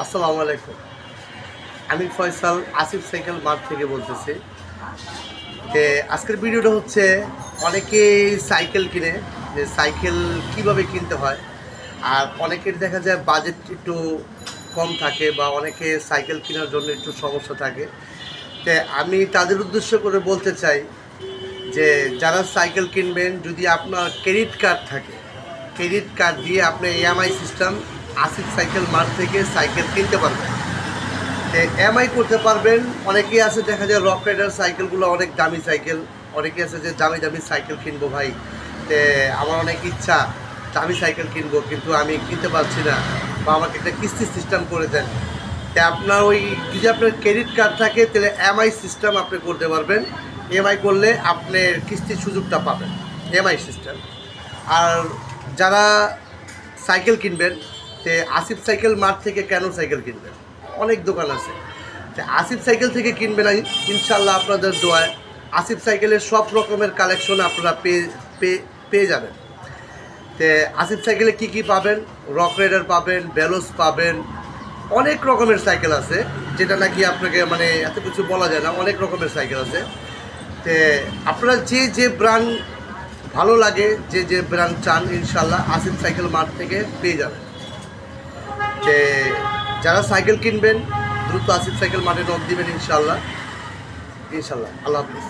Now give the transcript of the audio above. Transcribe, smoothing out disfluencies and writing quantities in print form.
আসসালামু আলাইকুম। আমি ফয়সাল আসিফ সাইকেল মার্ট থেকে বলতেছি। যে আজকের ভিডিওটা হচ্ছে অনেকেই সাইকেল কিনে, যে সাইকেল কিভাবে কিনতে হয়, আর অনেকের দেখা যায় বাজেট একটু কম থাকে বা অনেকে সাইকেল কেনার জন্য একটু সমস্যা থাকে। তো আমি তাদের উদ্দেশ্য করে বলতে চাই যে যারা সাইকেল কিনবেন, যদি আপনার ক্রেডিট কার্ড থাকে, ক্রেডিট কার্ড দিয়ে আপনি EMI system Asif cycle mart থেকে সাইকেল কিনতে পারবেন। এমআই করতে পারবেন। অনেকেই আছে দেখা যায় রক রাইডার সাইকেলগুলো অনেক দামি সাইকেল, অনেকেই আছে যে দামি দামি সাইকেল কিনবো ভাই, তে আমার অনেক ইচ্ছা দামি সাইকেল কিনবো কিন্তু আমি কিনতে পারছি না, বা আমাকে একটা কিস্তি সিস্টেম করে দেন। তে আপনার ওই যদি আপনার ক্রেডিট কার্ড থাকে তাহলে এমআই সিস্টেম আপনি করতে পারবেন। এমআই করলে আপনি কিস্তির সুযোগটা পাবেন, এমআই সিস্টেম। আর যারা সাইকেল কিনবেন, তে আসিফ সাইকেল মার্ট থেকে কেন সাইকেল কিনবেন, অনেক দোকান আছে। আসিফ সাইকেল থেকে কিনবেন ইনশাল্লাহ আপনাদের দোয়ায় আসিফ সাইকেলের সব রকমের কালেকশন আপনারা পেয়ে যাবেন। তো আসিফ সাইকেলে কি কি পাবেন, রক রাইডার পাবেন, বেলোস পাবেন, অনেক রকমের সাইকেল আছে, যেটা নাকি আপনাকে মানে এত কিছু বলা যায় না, অনেক রকমের সাইকেল আছে। তো আপনারা যে যে ব্র্যান্ড ভালো লাগে, যে যে ব্র্যান্ড চান, ইনশাল্লাহ আসিফ সাইকেল মার্ট থেকে পেয়ে যাবেন। যে যারা সাইকেল কিনবেন দ্রুত আসিফ সাইকেল মার্টে নক দিবেন ইনশাল্লাহ। ইনশাল্লাহ, আল্লাহ হাফিজ।